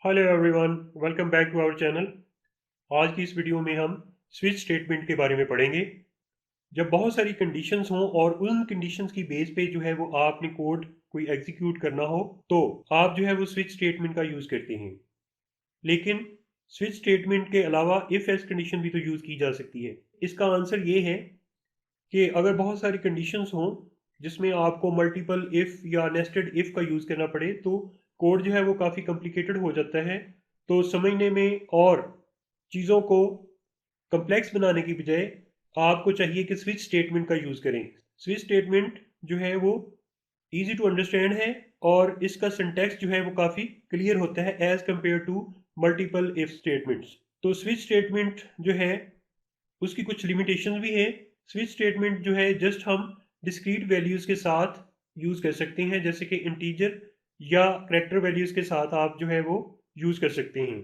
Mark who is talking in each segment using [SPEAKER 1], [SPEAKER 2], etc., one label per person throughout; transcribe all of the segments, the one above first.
[SPEAKER 1] Hello everyone, welcome back to our channel. आज की इस वीडियो में हम स्विच स्टेटमेंट के बारे में पढ़ेंगे। जब बहुत सारी कंडीशंस हों और उन कंडीशंस की बेस पे जो है वो आपने कोड कोई एग्जीक्यूट करना हो तो आप जो है वो स्विच स्टेटमेंट का यूज़ करते हैं। लेकिन स्विच स्टेटमेंट के अलावा इफ़ एल्स कंडीशन भी तो यूज़ की जा सकती है। इसका आंसर ये है कि अगर बहुत सारी कंडीशंस हों जिसमें आपको मल्टीपल इफ़ या नेस्टेड इफ़ का यूज़ करना पड़े तो कोड जो है वो काफ़ी कॉम्प्लिकेटेड हो जाता है। तो समझने में और चीज़ों को कॉम्प्लेक्स बनाने की बजाय आपको चाहिए कि स्विच स्टेटमेंट का यूज़ करें। स्विच स्टेटमेंट जो है वो ईजी टू अंडरस्टैंड है और इसका सिंटैक्स जो है वो काफ़ी क्लियर होता है as compare to multiple if statements. तो स्विच स्टेटमेंट जो है उसकी कुछ लिमिटेशन भी है। स्विच स्टेटमेंट जो है जस्ट हम डिस्क्रीट वैल्यूज़ के साथ यूज़ कर सकते हैं, जैसे कि इंटीजर या करेक्टर वैल्यूज़ के साथ आप जो है वो यूज़ कर सकते हैं।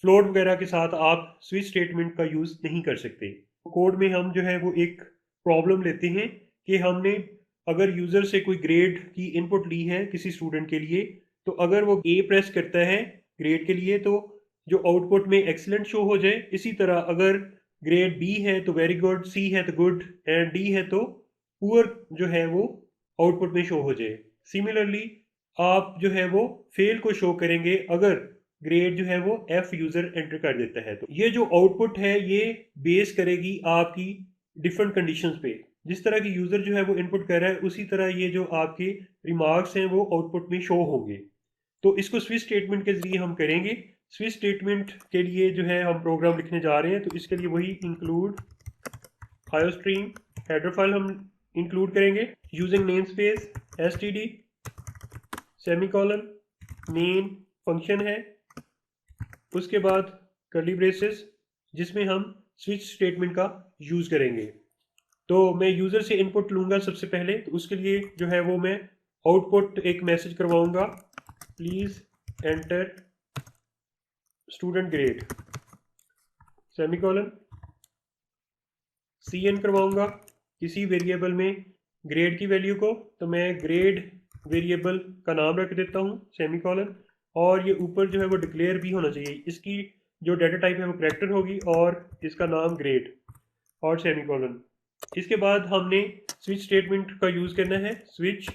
[SPEAKER 1] फ्लोट वगैरह के साथ आप स्विच स्टेटमेंट का यूज़ नहीं कर सकते। कोड में हम जो है वो एक प्रॉब्लम लेते हैं कि हमने अगर यूज़र से कोई ग्रेड की इनपुट ली है किसी स्टूडेंट के लिए, तो अगर वो ए प्रेस करता है ग्रेड के लिए तो जो आउटपुट में एक्सीलेंट शो हो जाए। इसी तरह अगर ग्रेड बी है तो वेरी गुड, सी है तो गुड एंड डी है तो पुअर जो है वो आउटपुट में शो हो जाए। सिमिलरली आप जो है वो फेल को शो करेंगे अगर ग्रेड जो है वो एफ यूज़र एंटर कर देता है। तो ये जो आउटपुट है ये बेस करेगी आपकी डिफरेंट कंडीशंस पे। जिस तरह की यूज़र जो है वो इनपुट कर रहा है उसी तरह ये जो आपके रिमार्क्स हैं वो आउटपुट में शो होंगे। तो इसको स्विच स्टेटमेंट के ज़रिए हम करेंगे। स्विच स्टेटमेंट के लिए जो है हम प्रोग्राम लिखने जा रहे हैं, तो इसके लिए वही इंक्लूड आयोस्ट्रीम हेडर फाइल हम इंक्लूड करेंगे using name space std semicolon main function है, उसके बाद कर्ली ब्रेसेस जिसमें हम स्विच स्टेटमेंट का यूज़ करेंगे। तो मैं यूज़र से इनपुट लूँगा सबसे पहले, तो उसके लिए जो है वो मैं आउटपुट एक मैसेज करवाऊँगा, please enter student grade semicolon cin करवाऊँगा किसी वेरिएबल में ग्रेड की वैल्यू को, तो मैं ग्रेड वेरिएबल का नाम रख देता हूँ सेमीकोलन। और ये ऊपर जो है वो डिक्लेयर भी होना चाहिए, इसकी जो डाटा टाइप है वो करेक्टर होगी और इसका नाम ग्रेड और सेमीकोलन। इसके बाद हमने स्विच स्टेटमेंट का यूज़ करना है, स्विच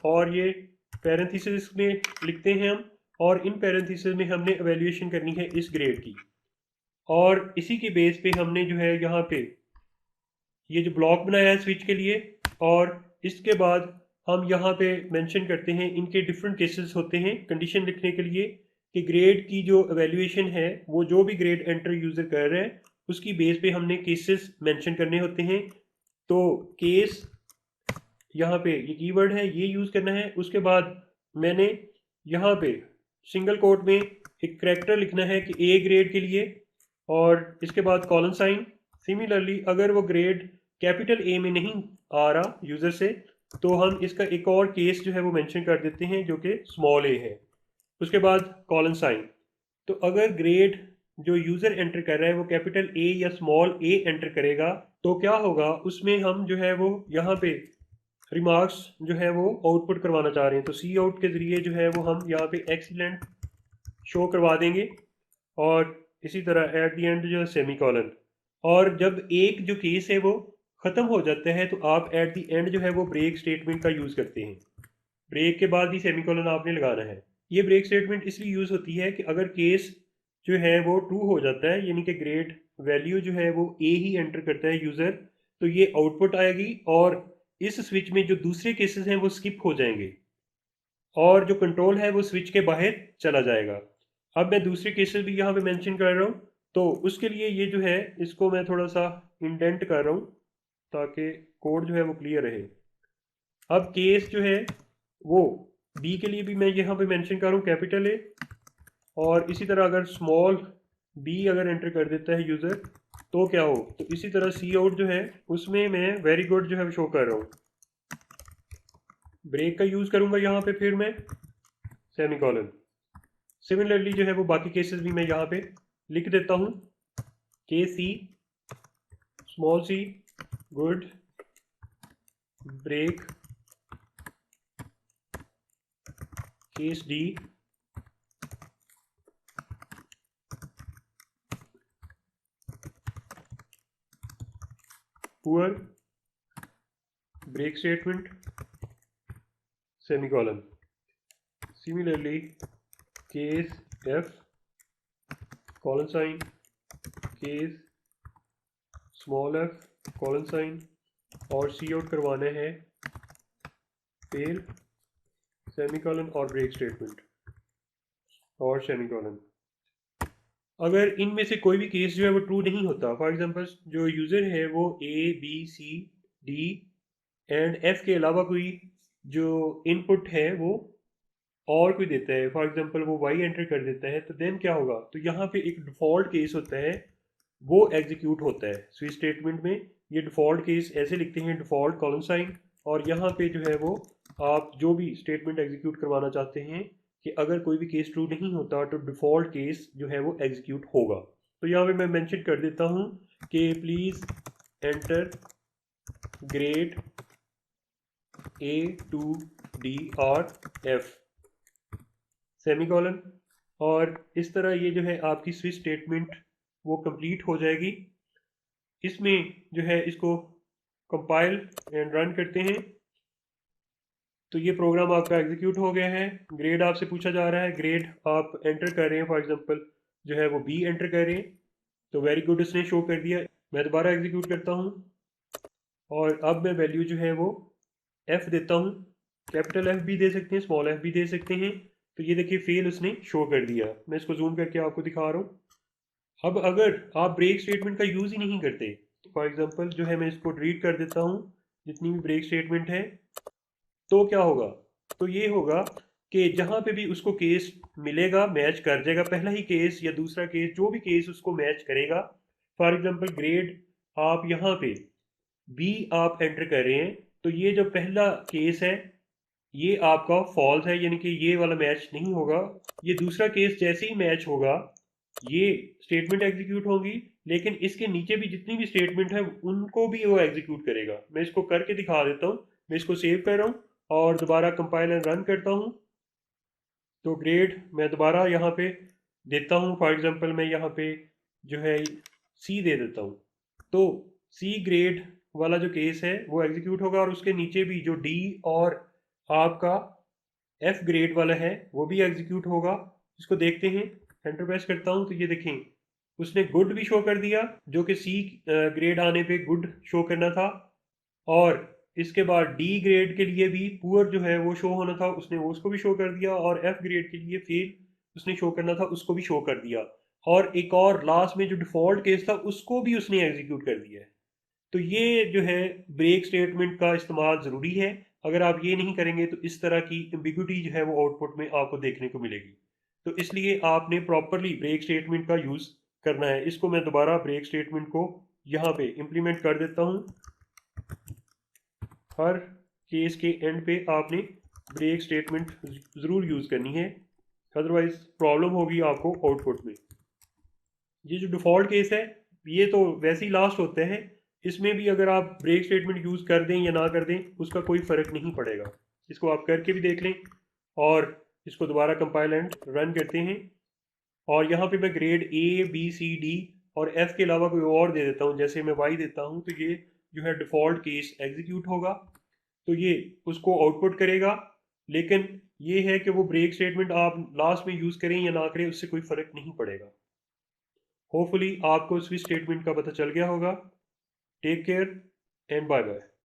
[SPEAKER 1] और ये पैरेंथेसिस में लिखते हैं हम, और इन पैरेंथेसिस में हमने एवेल्यूएशन करनी है इस ग्रेड की। और इसी के बेस पे हमने जो है यहाँ पे ये जो ब्लॉक बनाया है स्विच के लिए, और इसके बाद हम यहाँ पे मेंशन करते हैं इनके डिफरेंट केसेस होते हैं कंडीशन लिखने के लिए कि ग्रेड की जो एवेल्यूएशन है वो जो भी ग्रेड एंटर यूज़र कर रहे हैं उसकी बेस पे हमने केसेस मेंशन करने होते हैं। तो केस यहाँ पे ये कीवर्ड है ये यूज़ करना है। उसके बाद मैंने यहाँ पे सिंगल कोट में एक करैक्टर लिखना है कि ए ग्रेड के लिए, और इसके बाद कॉलन साइन। सिमिलरली अगर वो ग्रेड कैपिटल ए में नहीं आ रहा यूज़र से तो हम इसका एक और केस जो है वो मेंशन कर देते हैं जो कि स्मॉल ए है। उसके बाद कॉलन साइन। तो अगर ग्रेड जो यूज़र एंटर कर रहा है वो कैपिटल ए या स्मॉल ए एंटर करेगा तो क्या होगा, उसमें हम जो है वो यहाँ पे रिमार्क्स जो है वो आउटपुट करवाना चाह रहे हैं, तो सी आउट के ज़रिए जो है वो हम यहाँ पे एक्सीलेंट शो करवा देंगे। और इसी तरह एट द एंड जो है सेमी कॉलन। और जब एक जो केस है वो ख़त्म हो जाता है तो आप एट द एंड जो है वो ब्रेक स्टेटमेंट का यूज़ करते हैं। ब्रेक के बाद ही सेमी कॉलन आपने लगाना है। ये ब्रेक स्टेटमेंट इसलिए यूज़ होती है कि अगर केस जो है वो ट्रू हो जाता है, यानी कि ग्रेड वैल्यू जो है वो ए ही एंटर करता है यूज़र, तो ये आउटपुट आएगी और इस स्विच में जो दूसरे केसेस हैं वो स्किप हो जाएंगे और जो कंट्रोल है वो स्विच के बाहर चला जाएगा। अब मैं दूसरे केसेस भी यहाँ पे मेंशन कर रहा हूँ, तो उसके लिए ये जो है इसको मैं थोड़ा सा इंडेंट कर रहा हूँ ताकि कोड जो है वो क्लियर रहे। अब केस जो है वो बी के लिए भी मैं यहाँ पे मेंशन कर रहा हूँ कैपिटल ए, और इसी तरह अगर स्मॉल बी अगर एंटर कर देता है यूज़र तो क्या हो, तो इसी तरह सी आउट जो है उसमें मैं वेरी गुड जो है शो कर रहा हूँ। ब्रेक का यूज़ करूँगा यहाँ पे फिर मैं सेमी कॉलन। सिमिलरली जो है वो बाकी केसेस भी मैं यहाँ पे लिख देता हूँ, के c small c good break case d poor break statement semicolon. Similarly case f colon sign, case small f colon sign, और सी आउट करवाना है फेल सेमीकोलन और ब्रेक स्टेटमेंट और सेमीकोलन। अगर इनमें से कोई भी केस जो है वो ट्रू नहीं होता, फॉर एग्जांपल जो यूज़र है वो A B C D and F के अलावा कोई जो इनपुट है वो और कोई देता है, फॉर एग्जांपल वो वाई एंटर कर देता है, तो देन क्या होगा, तो यहाँ पे एक डिफ़ॉल्ट केस होता है वो एग्जीक्यूट होता है। स्विच स्टेटमेंट में ये डिफ़ॉल्ट केस ऐसे लिखते हैं, डिफ़ॉल्ट कॉलन साइन, और यहाँ पे जो है वो आप जो भी स्टेटमेंट एग्जीक्यूट करवाना चाहते हैं कि अगर कोई भी केस ट्रू नहीं होता तो डिफ़ॉल्ट केस जो है वो एग्जीक्यूट होगा। तो यहाँ पे मैं मेंशन कर देता हूँ कि please enter grade A to D or F semicolon, और इस तरह ये जो है आपकी स्विच स्टेटमेंट वो कंप्लीट हो जाएगी। इसमें जो है इसको कंपाइल एंड रन करते हैं तो ये प्रोग्राम आपका एग्जीक्यूट हो गया है। ग्रेड आपसे पूछा जा रहा है, ग्रेड आप एंटर कर रहे हैं, फॉर एग्जांपल जो है वो बी एंटर कर रहे हैं, तो वेरी गुड इसने शो कर दिया। मैं दोबारा एग्जीक्यूट करता हूँ और अब मैं वैल्यू जो है वो एफ देता हूँ, कैपिटल एफ भी दे सकते हैं, स्मॉल एफ भी दे सकते हैं। तो ये देखिए फेल उसने शो कर दिया। मैं इसको जूम करके आपको दिखा रहा हूँ। अब अगर आप ब्रेक स्टेटमेंट का यूज़ ही नहीं करते, फॉर एग्जांपल जो है मैं इसको डिलीट कर देता हूँ जितनी भी ब्रेक स्टेटमेंट है, तो क्या होगा, तो ये होगा कि जहाँ पे भी उसको केस मिलेगा मैच कर जाएगा, पहला ही केस या दूसरा केस जो भी केस उसको मैच करेगा। फॉर एग्जांपल ग्रेड आप यहाँ पे बी आप एंटर कर रहे हैं, तो ये जो पहला केस है ये आपका फॉल्स है, यानी कि ये वाला मैच नहीं होगा। ये दूसरा केस जैसे ही मैच होगा ये स्टेटमेंट एग्जीक्यूट होगी, लेकिन इसके नीचे भी जितनी भी स्टेटमेंट है उनको भी वो एग्जीक्यूट करेगा। मैं इसको करके दिखा देता हूँ। मैं इसको सेव कर रहा हूँ और दोबारा कंपाइल एंड रन करता हूँ। तो ग्रेड मैं दोबारा यहाँ पे देता हूँ, फॉर एग्जांपल मैं यहाँ पे जो है सी दे देता हूँ, तो सी ग्रेड वाला जो केस है वो एग्जीक्यूट होगा, और उसके नीचे भी जो डी और आपका एफ ग्रेड वाला है वो भी एग्जीक्यूट होगा। इसको देखते हैं, एंटर प्रेस करता हूँ तो ये देखें उसने गुड भी शो कर दिया, जो कि सी ग्रेड आने पे गुड शो करना था, और इसके बाद डी ग्रेड के लिए भी पुअर जो है वो शो होना था, उसने वो उसको भी शो कर दिया, और एफ ग्रेड के लिए फेल उसने शो करना था, उसको भी शो कर दिया, और एक और लास्ट में जो डिफ़ॉल्ट केस था उसको भी उसने एग्जीक्यूट कर दिया है। तो ये जो है ब्रेक स्टेटमेंट का इस्तेमाल ज़रूरी है। अगर आप ये नहीं करेंगे तो इस तरह की एम्बिग्युइटी जो है वो आउटपुट में आपको देखने को मिलेगी। तो इसलिए आपने प्रॉपरली ब्रेक स्टेटमेंट का यूज़ करना है। इसको मैं दोबारा ब्रेक स्टेटमेंट को यहाँ पे इम्प्लीमेंट कर देता हूँ। हर केस के एंड पे आपने ब्रेक स्टेटमेंट ज़रूर यूज़ करनी है, अदरवाइज प्रॉब्लम होगी आपको आउटपुट में। ये जो डिफ़ॉल्ट केस है ये तो वैसे ही लास्ट होते हैं, इसमें भी अगर आप ब्रेक स्टेटमेंट यूज़ कर दें या ना कर दें उसका कोई फ़र्क नहीं पड़ेगा। इसको आप करके भी देख लें, और इसको दोबारा कंपाइल एंड रन करते हैं, और यहाँ पे मैं grade A B C D और एफ़ के अलावा कोई और दे देता हूँ, जैसे मैं वाई देता हूँ, तो ये जो है डिफ़ॉल्ट केस एग्जीक्यूट होगा, तो ये उसको आउटपुट करेगा। लेकिन ये है कि वो ब्रेक स्टेटमेंट आप लास्ट में यूज़ करें या ना करें उससे कोई फ़र्क नहीं पड़ेगा। होपफुली आपको स्विच स्टेटमेंट का पता चल गया होगा। Take care and bye bye.